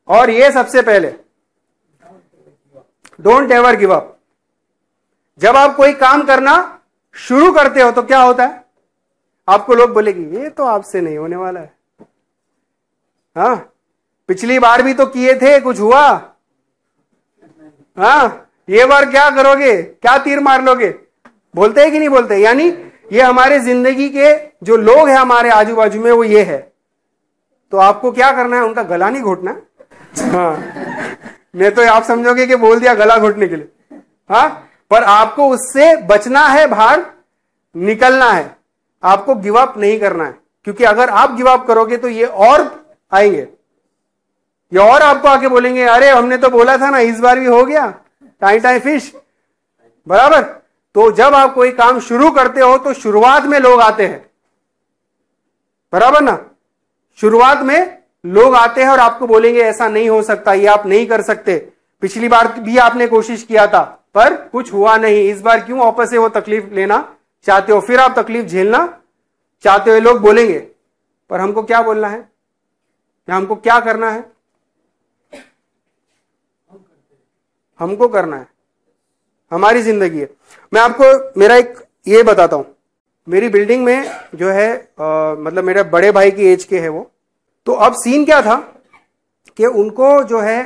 और ये सबसे पहले डोंट एवर गिव अप। जब आप कोई काम करना शुरू करते हो तो क्या होता है, आपको लोग बोलेंगे ये तो आपसे नहीं होने वाला है, हाँ पिछली बार भी तो किए थे, कुछ हुआ, हाँ ये बार क्या करोगे, क्या तीर मार लोगे, बोलते हैं कि नहीं बोलते। यानी ये हमारे जिंदगी के जो लोग हैं हमारे आजू बाजू में वो ये है। तो आपको क्या करना है, उनका गला नहीं घोटना। हाँ नहीं तो आप समझोगे कि बोल दिया गला घोटने के लिए, हाँ पर आपको उससे बचना है, बाहर निकलना है, आपको गिव अप नहीं करना है। क्योंकि अगर आप गिव अप करोगे तो ये और आएंगे, ये और आपको आके बोलेंगे अरे हमने तो बोला था ना, इस बार भी हो गया टाई टाई फिश, बराबर। तो जब आप कोई काम शुरू करते हो तो शुरुआत में लोग आते हैं, बराबर ना, शुरुआत में लोग आते हैं और आपको बोलेंगे ऐसा नहीं हो सकता, ये आप नहीं कर सकते, पिछली बार भी आपने कोशिश किया था पर कुछ हुआ नहीं, इस बार क्यों वापस से वो तकलीफ लेना चाहते हो, फिर आप तकलीफ झेलना चाहते हो, लोग बोलेंगे। पर हमको क्या बोलना है या हमको क्या करना है, हमको करना है, हमारी जिंदगी है। मैं आपको मेरा एक ये बताता हूं, मेरी बिल्डिंग में जो है मतलब मेरे बड़े भाई की एज के है वो, तो अब सीन क्या था कि उनको जो है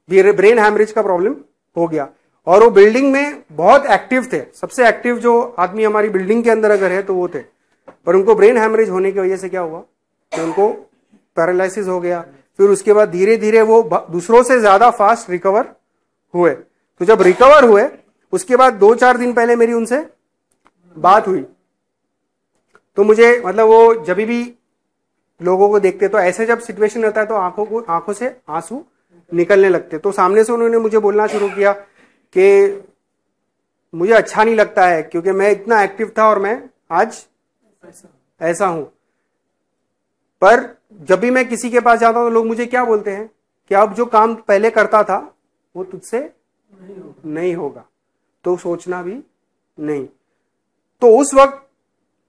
ब्रेन हैमरेज का प्रॉब्लम हो गया और वो बिल्डिंग में बहुत एक्टिव थे, सबसे एक्टिव जो आदमी हमारी बिल्डिंग के अंदर अगर है तो वो थे। पर उनको ब्रेन हैमरेज होने की वजह से क्या हुआ कि उनको पैरालिसिस हो गया, फिर उसके बाद धीरे धीरे वो दूसरों से ज्यादा फास्ट रिकवर हुए। तो जब रिकवर हुए उसके बाद 2-4 दिन पहले मेरी उनसे बात हुई, तो मुझे मतलब वो जब भी लोगों को देखते तो ऐसे जब सिचुएशन रहता है तो आंखों से आंसू निकलने लगते। तो सामने से उन्होंने मुझे बोलना शुरू किया कि मुझे अच्छा नहीं लगता है क्योंकि मैं इतना एक्टिव था और मैं आज ऐसा हूं। पर जब भी मैं किसी के पास जाता हूं तो लोग मुझे क्या बोलते हैं कि अब जो काम पहले करता था वो तुझसे नहीं होगा, तो सोचना भी नहीं। तो उस वक्त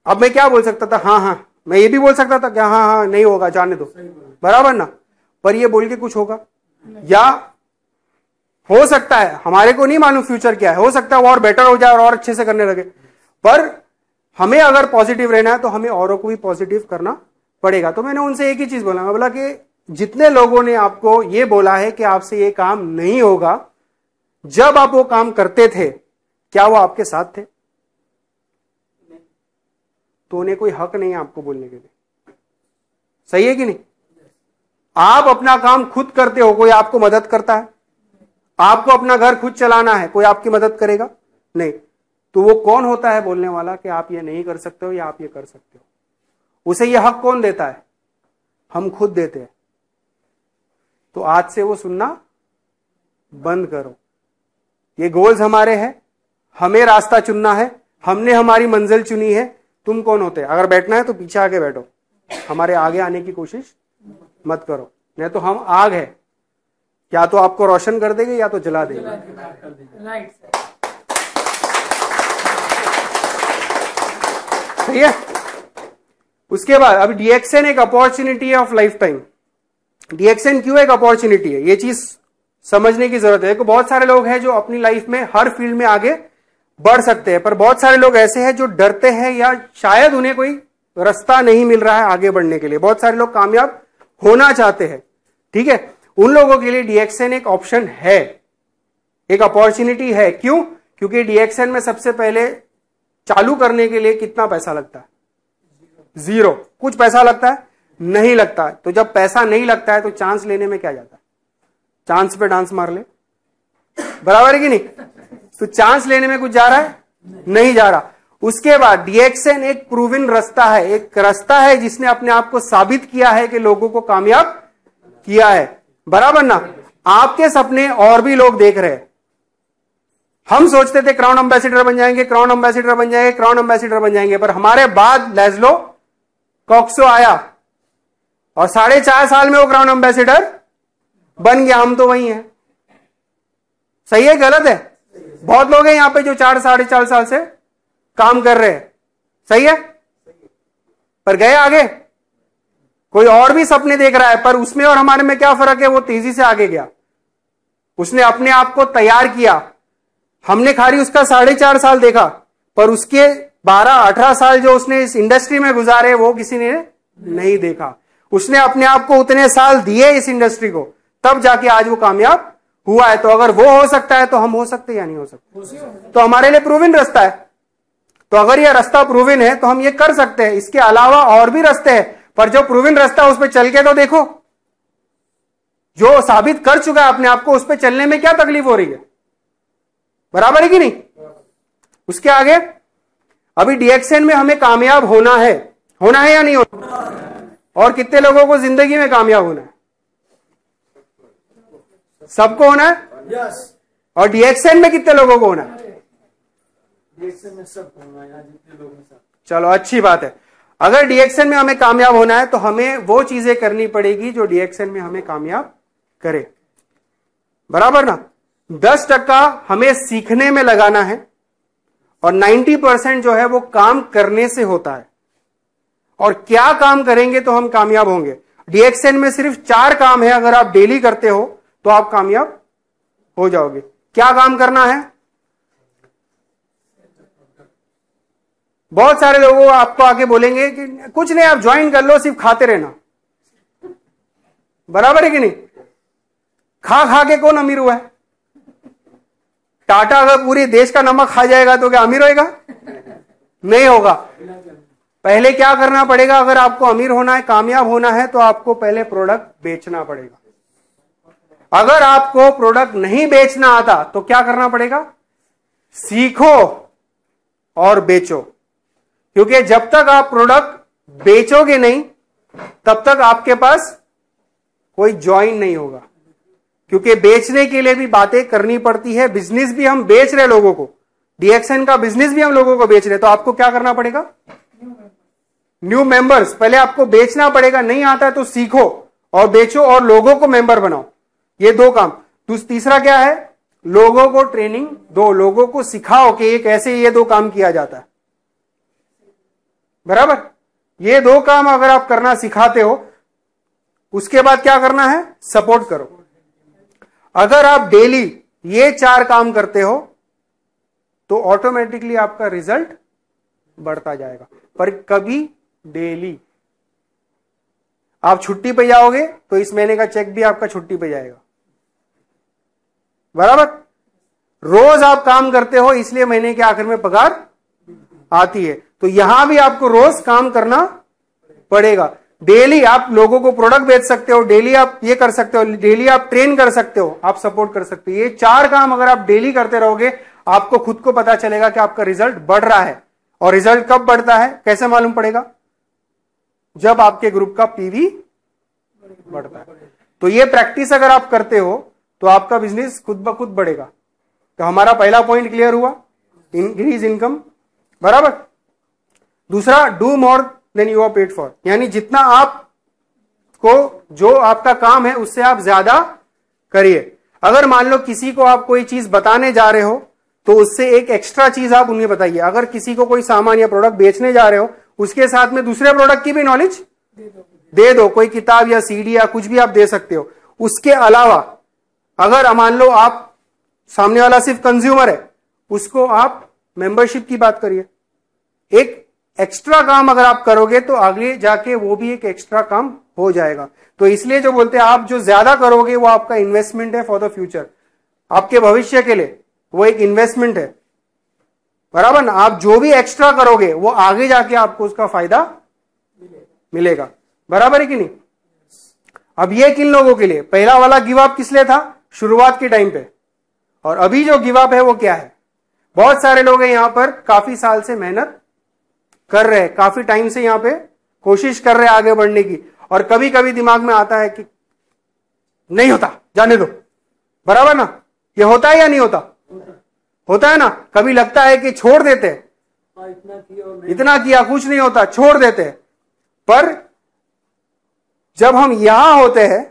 अब मैं क्या बोल सकता था, हाँ हाँ, मैं ये भी बोल सकता था कि हाँ हाँ नहीं होगा जाने दो, बराबर ना। पर ये बोल के कुछ होगा, या हो सकता है, हमारे को नहीं मालूम फ्यूचर क्या है, हो सकता है वो और बेटर हो जाए और अच्छे से करने लगे। पर हमें अगर पॉजिटिव रहना है तो हमें औरों को भी पॉजिटिव करना पड़ेगा। तो मैंने उनसे एक ही चीज बोला, मैं बोला कि जितने लोगों ने आपको ये बोला है कि आपसे ये काम नहीं होगा, जब आप वो काम करते थे क्या वो आपके साथ थे? तो उन्हें कोई हक नहीं है आपको बोलने के लिए, सही है कि नहीं। आप अपना काम खुद करते हो, कोई आपको मदद करता है? आपको अपना घर खुद चलाना है, कोई आपकी मदद करेगा? नहीं। तो वो कौन होता है बोलने वाला कि आप ये नहीं कर सकते हो या आप ये कर सकते हो? उसे ये हक कौन देता है? हम खुद देते हैं। तो आज से वो सुनना बंद करो। ये गोल्स हमारे हैं, हमें रास्ता चुनना है, हमने हमारी मंजिल चुनी है। तुम कौन होते हैं? अगर बैठना है तो पीछे आके बैठो, हमारे आगे आने की कोशिश मत करो, नहीं तो हम आग है, या तो आपको रोशन कर देंगे या तो जला देंगे। सही है। उसके बाद अब डीएक्सएन एक opportunity of life time. DXN क्यों एक अपॉर्चुनिटी है, ये चीज समझने की जरूरत है। बहुत सारे लोग हैं जो अपनी लाइफ में हर फील्ड में आगे बढ़ सकते हैं, पर बहुत सारे लोग ऐसे हैं जो डरते हैं या शायद उन्हें कोई रास्ता नहीं मिल रहा है आगे बढ़ने के लिए। बहुत सारे लोग कामयाब होना चाहते हैं, ठीक है, उन लोगों के लिए डीएक्सएन एक ऑप्शन है, एक अपॉर्चुनिटी है। क्यों? क्योंकि डीएक्सएन में सबसे पहले चालू करने के लिए कितना पैसा लगता है? 0। कुछ पैसा लगता है? नहीं लगता है। तो जब पैसा नहीं लगता है तो चांस लेने में क्या जाता है? चांस पे डांस मार ले, बराबर है कि नहीं। तो चांस लेने में कुछ जा रहा है? नहीं जा रहा। उसके बाद डीएक्सएन एक प्रूवन रास्ता है, एक रास्ता है जिसने अपने आप को साबित किया है कि लोगों को कामयाब किया है, बराबर ना। आपके सपने और भी लोग देख रहे हैं। हम सोचते थे क्राउन एम्बेसडर बन जाएंगे, क्राउन एम्बेसडर बन जाएंगे, क्राउन एम्बेसडर बन जाएंगे, पर हमारे बाद लेस्लो कॉक्सो आया और 4.5 साल में वो क्राउन एम्बेसडर बन गया। हम तो वही हैं। सही है गलत है? बहुत लोग हैं यहां पे जो 4-4.5 साल से काम कर रहे हैं, सही है, पर गए आगे? कोई और भी सपने देख रहा है, पर उसमें और हमारे में क्या फर्क है? वो तेजी से आगे गया, उसने अपने आप को तैयार किया। हमने खाली उसका 4.5 साल देखा, पर उसके 12-18 साल जो उसने इस इंडस्ट्री में गुजारे वो किसी ने नहीं देखा। उसने अपने आप को उतने साल दिए इस इंडस्ट्री को, तब जाके आज वो कामयाब हुआ है। तो अगर वो हो सकता है तो हम हो सकते या नहीं हो सकते? तो हमारे लिए प्रूविन रास्ता है। तो अगर ये रास्ता प्रूविन है तो हम ये कर सकते हैं। इसके अलावा और भी रास्ते हैं, पर जो प्रूविन रास्ता उस पर चल के तो देखो। जो साबित कर चुका है अपने आप को, उस पर चलने में क्या तकलीफ हो रही है? बराबर है कि नहीं? उसके आगे अभी डीएक्सएन में हमें कामयाब होना है या नहीं होना? और कितने लोगों को जिंदगी में कामयाब होना है? सबको होना है। यस। और डीएक्सएन में कितने लोगों को होना है? डीएक्सएन में सबको होना है, यहाँ जितने लोग हैं सब। चलो अच्छी बात है। अगर डीएक्सएन में हमें कामयाब होना है तो हमें वो चीजें करनी पड़ेगी जो डीएक्सएन में हमें कामयाब करे। बराबर ना? 10% हमें सीखने में लगाना है और 90% जो है वो काम करने से होता है। और क्या काम करेंगे तो हम कामयाब होंगे? डीएक्सएन में सिर्फ 4 काम है, अगर आप डेली करते हो तो आप कामयाब हो जाओगे। क्या काम करना है? बहुत सारे लोग आपको आके बोलेंगे कि कुछ नहीं, आप ज्वाइन कर लो, सिर्फ खाते रहना। बराबर है कि नहीं? खा खा के कौन अमीर हुआ है? टाटा अगर पूरे देश का नमक खा जाएगा तो क्या अमीर होएगा? नहीं होगा। पहले क्या करना पड़ेगा? अगर आपको अमीर होना है, कामयाब होना है, तो आपको पहले प्रोडक्ट बेचना पड़ेगा। अगर आपको प्रोडक्ट नहीं बेचना आता तो क्या करना पड़ेगा? सीखो और बेचो। क्योंकि जब तक आप प्रोडक्ट बेचोगे नहीं, तब तक आपके पास कोई ज्वाइन नहीं होगा। क्योंकि बेचने के लिए भी बातें करनी पड़ती है। बिजनेस भी हम बेच रहे लोगों को, डीएक्सएन का बिजनेस भी हम लोगों को बेच रहे, तो आपको क्या करना पड़ेगा? New members. पहले आपको बेचना पड़ेगा, नहीं आता है तो सीखो और बेचो और लोगों को मेंबर बनाओ। ये 2 काम। तीसरा क्या है? लोगों को ट्रेनिंग दो, लोगों को सिखाओ कि ये कैसे ये 2 काम किया जाता है। बराबर? ये 2 काम अगर आप करना सिखाते हो, उसके बाद क्या करना है? सपोर्ट करो। अगर आप डेली ये 4 काम करते हो तो ऑटोमेटिकली आपका रिजल्ट बढ़ता जाएगा। पर कभी डेली आप छुट्टी पे जाओगे तो इस महीने का चेक भी आपका छुट्टी पे जाएगा। बराबर? रोज आप काम करते हो, इसलिए महीने के आखिर में पगार आती है। तो यहां भी आपको रोज काम करना पड़ेगा। डेली आप लोगों को प्रोडक्ट बेच सकते हो, डेली आप ये कर सकते हो, डेली आप ट्रेन कर सकते हो, आप सपोर्ट कर सकते हो। ये 4 काम अगर आप डेली करते रहोगे, आपको खुद को पता चलेगा कि आपका रिजल्ट बढ़ रहा है। और रिजल्ट कब बढ़ता है, कैसे मालूम पड़ेगा? जब आपके ग्रुप का पीवी बढ़ता है। तो ये प्रैक्टिस अगर आप करते हो तो आपका बिजनेस खुद ब खुद बढ़ेगा। तो हमारा पहला पॉइंट क्लियर हुआ, इंक्रीज इनकम। बराबर? दूसरा, do more than you are paid for, यानी जितना आप को जो आपका काम है उससे आप ज्यादा करिए। अगर मान लो किसी को आप कोई चीज बताने जा रहे हो तो उससे एक एक्स्ट्रा चीज आप उन्हें बताइए। अगर किसी को कोई सामान या प्रोडक्ट बेचने जा रहे हो, उसके साथ में दूसरे प्रोडक्ट की भी नॉलेज दे दो। कोई किताब या सीडी या कुछ भी आप दे सकते हो। उसके अलावा अगर मान लो आप सामने वाला सिर्फ कंज्यूमर है, उसको आप मेंबरशिप की बात करिए। एक एक्स्ट्रा काम अगर आप करोगे तो आगे जाके वो भी एक एक्स्ट्रा काम हो जाएगा। तो इसलिए जो बोलते हैं, आप जो ज्यादा करोगे वो आपका इन्वेस्टमेंट है फॉर द फ्यूचर, आपके भविष्य के लिए वो एक इन्वेस्टमेंट है। बराबर ना? आप जो भी एक्स्ट्रा करोगे वो आगे जाके आपको उसका फायदा मिलेगा। बराबर है कि नहीं? अब ये किन लोगों के लिए? पहला वाला गिव अप किस लिए था? शुरुआत के टाइम पे। और अभी जो गिव अप है वो क्या है? बहुत सारे लोग हैं यहां पर काफी साल से मेहनत कर रहे हैं, काफी टाइम से यहां पे कोशिश कर रहे हैं आगे बढ़ने की, और कभी कभी दिमाग में आता है कि नहीं होता, जाने दो। बराबर ना? ये होता है या नहीं होता? होता है ना? कभी लगता है कि छोड़ देते हैं, इतना किया कुछ नहीं होता, छोड़ देते हैं। पर जब हम यहां होते हैं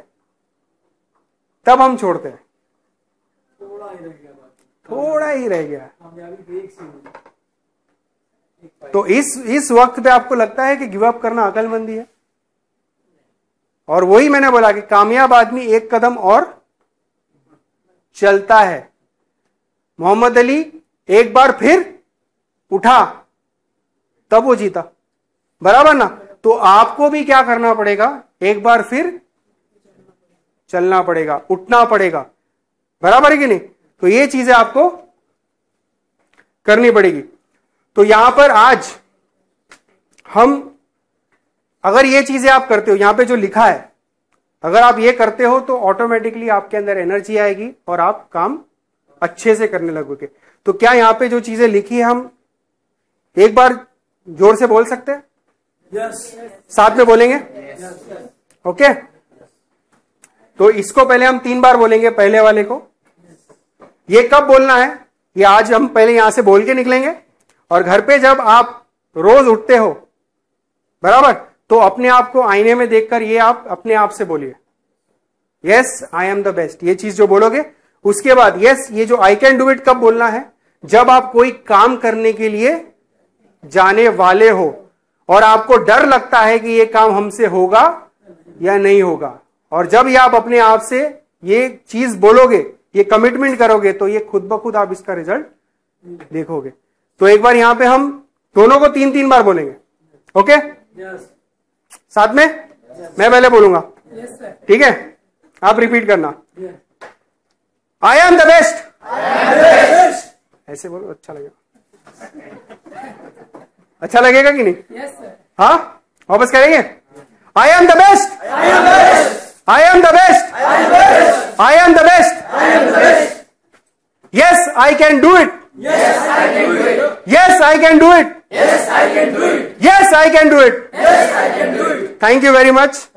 तब हम छोड़ते हैं। थोड़ा ही रह गया। तो इस वक्त पे आपको लगता है कि गिव अप करना अकलमंदी है? और वही मैंने बोला कि कामयाब आदमी एक कदम और चलता है। मोहम्मद अली एक बार फिर उठा, तब वो जीता, बराबर ना। तो आपको भी क्या करना पड़ेगा, एक बार फिर चलना पड़ेगा, उठना पड़ेगा, बराबर है कि नहीं। तो ये चीजें आपको करनी पड़ेगी। तो यहां पर आज हम, अगर ये चीजें आप करते हो, यहां पे जो लिखा है, अगर आप ये करते हो तो ऑटोमेटिकली आपके अंदर एनर्जी आएगी और आप काम अच्छे से करने लगोगे। तो क्या यहां पे जो चीजें लिखी है हम एक बार जोर से बोल सकते हैं? साथ में बोलेंगे? ओके। तो इसको पहले हम 3 बार बोलेंगे, पहले वाले को। ये कब बोलना है, ये आज हम पहले यहां से बोल के निकलेंगे, और घर पे जब आप रोज उठते हो, बराबर, तो अपने आप को आईने में देखकर ये आप अपने आप से बोलिए, yes I am the best, ये चीज जो बोलोगे। उसके बाद यस, ये जो आई कैन डू इट कब बोलना है, जब आप कोई काम करने के लिए जाने वाले हो और आपको डर लगता है कि ये काम हमसे होगा या नहीं होगा, और जब ये आप अपने आप से ये चीज बोलोगे, ये कमिटमेंट करोगे, तो ये खुद ब खुद आप इसका रिजल्ट देखोगे। तो एक बार यहां पे हम दोनों को 3-3 बार बोलेंगे, ओके? साथ में मैं पहले बोलूंगा, ठीक है? आप रिपीट करना, आई एम द बेस्ट। ऐसे बोलो, अच्छा लगेगा। अच्छा लगेगा कि नहीं? हाँ, वापस करेंगे, I am the best, I am the best, I am the best, yes I can do it, yes I can do it, yes I can do it. Thank you very much.